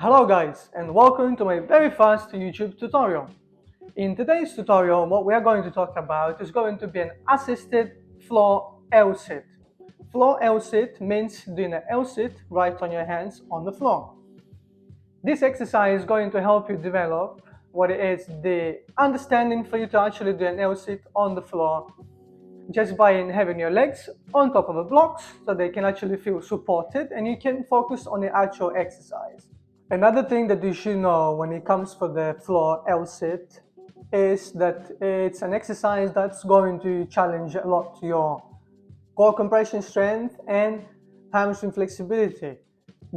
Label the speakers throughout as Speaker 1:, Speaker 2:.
Speaker 1: Hello guys, and welcome to my very first YouTube tutorial. In today's tutorial, what we are going to talk about is going to be an assisted floor L-sit. Floor L-sit means doing an L-sit right on your hands on the floor. This exercise is going to help you develop what it is the understanding for you to actually do an L-sit on the floor just by having your legs on top of the blocks so they can actually feel supported and you can focus on the actual exercise. Another thing that you should know when it comes for the floor L-sit is that it's an exercise that's going to challenge a lot your core compression strength and hamstring flexibility.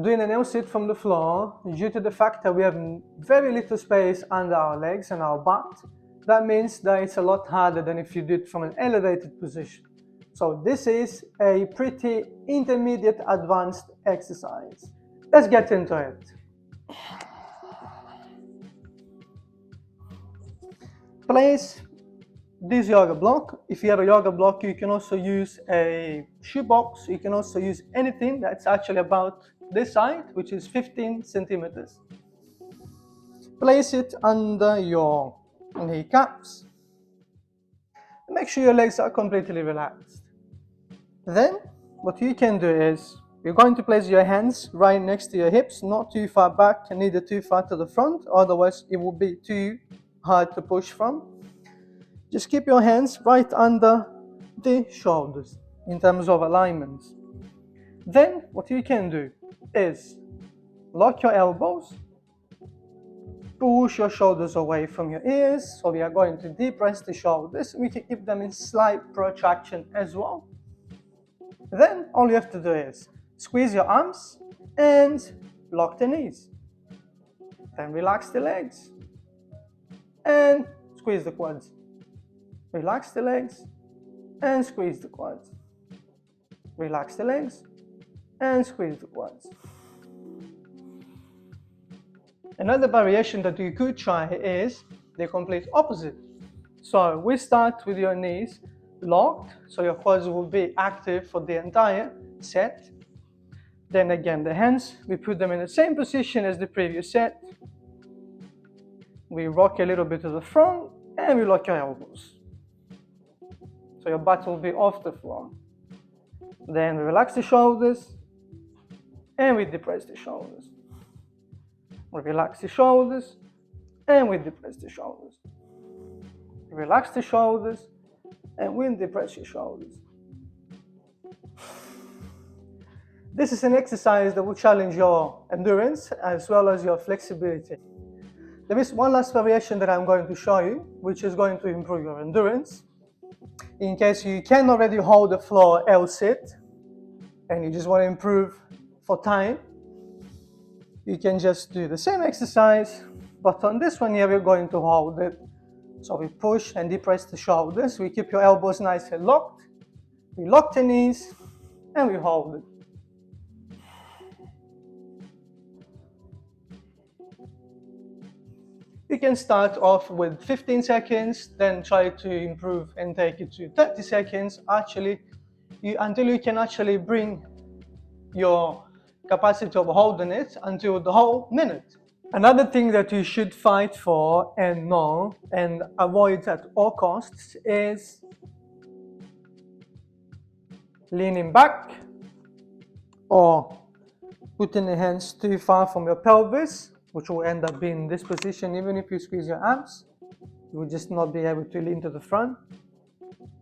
Speaker 1: Doing an L-sit from the floor, due to the fact that we have very little space under our legs and our butt, that means that it's a lot harder than if you do it from an elevated position. So this is a pretty intermediate advanced exercise. Let's get into it. Place this yoga block. If you have a yoga block, you can also use a shoebox. You can also use anything that's actually about this height, which is 15 centimeters. Place it under your kneecaps. Make sure your legs are completely relaxed. Then what you can do is you're going to place your hands right next to your hips, not too far back and neither too far to the front, otherwise it will be too hard to push from. Just keep your hands right under the shoulders in terms of alignments. Then what you can do is lock your elbows, push your shoulders away from your ears, so we are going to depress the shoulders. We can keep them in slight protraction as well. Then all you have to do is squeeze your arms and lock the knees. Then relax the legs and squeeze the quads. Relax the legs and squeeze the quads. Relax the legs and squeeze the quads. Another variation that you could try is the complete opposite. So we start with your knees locked, so your quads will be active for the entire set. Then again, the hands, we put them in the same position as the previous set. We rock a little bit to the front and we lock your elbows. So your butt will be off the floor. Then we relax the shoulders and we depress the shoulders. We relax the shoulders and we depress the shoulders. Relax the shoulders and we depress your shoulders. This is an exercise that will challenge your endurance as well as your flexibility. There is one last variation that I'm going to show you, which is going to improve your endurance. In case you can already hold the floor L-sit and you just want to improve for time, you can just do the same exercise, but on this one here we're going to hold it. So we push and depress the shoulders, we keep your elbows nice and locked, we lock the knees and we hold it. You can start off with 15 seconds, then try to improve and take it to 30 seconds until you can actually bring your capacity of holding it until the whole minute. Another thing that you should fight for and know and avoid at all costs is leaning back or putting the hands too far from your pelvis, which will end up being in this position. Even if you squeeze your arms, you will just not be able to lean to the front.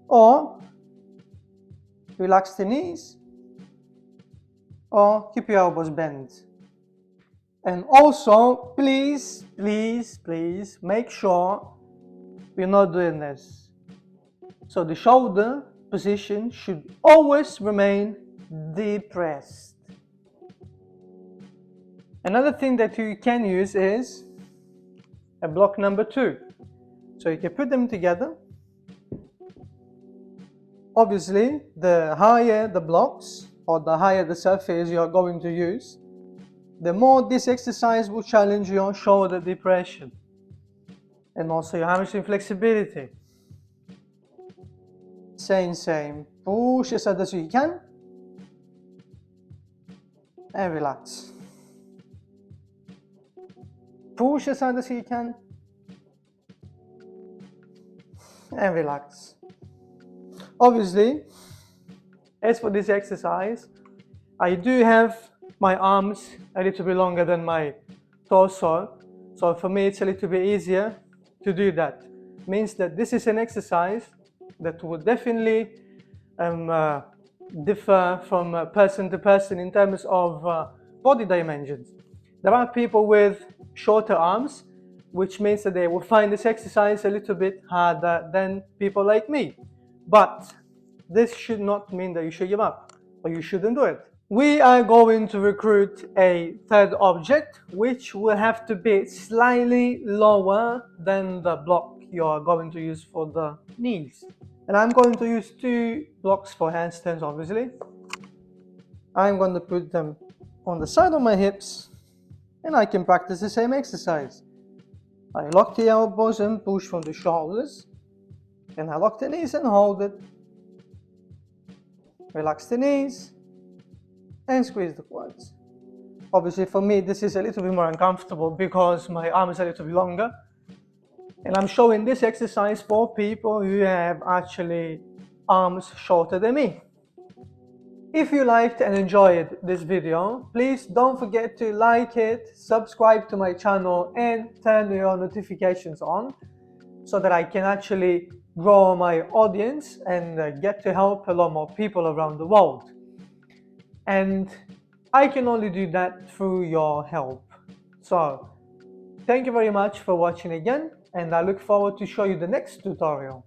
Speaker 1: Or relax the knees, or keep your elbows bent. And also, please make sure we're not doing this. So the shoulder position should always remain depressed. Another thing that you can use is a block number 2. So you can put them together. Obviously, the higher the blocks or the higher the surface you are going to use, the more this exercise will challenge your shoulder depression and also your hamstring flexibility. Same. Push as hard as you can and relax. push as hard as you can, and relax. Obviously, as for this exercise, I do have my arms a little bit longer than my torso, so for me it's a little bit easier to do that. Means that this is an exercise that will definitely differ from person to person in terms of body dimensions. There are people with shorter arms, which means that they will find this exercise a little bit harder than people like me. But this should not mean that you should give up, or you shouldn't do it. We are going to recruit a third object, which will have to be slightly lower than the block you are going to use for the knees. And I'm going to use 2 blocks for handstands, obviously. I'm going to put them on the side of my hips, and I can practice the same exercise. I lock the elbows and push from the shoulders, and I lock the knees and hold it. Relax the knees and squeeze the quads. Obviously for me this is a little bit more uncomfortable because my arm is a little bit longer, and I'm showing this exercise for people who have actually arms shorter than me. If you liked and enjoyed this video, please don't forget to like it, subscribe to my channel and turn your notifications on so that I can actually grow my audience and get to help a lot more people around the world. And I can only do that through your help. So thank you very much for watching again, and I look forward to show you the next tutorial.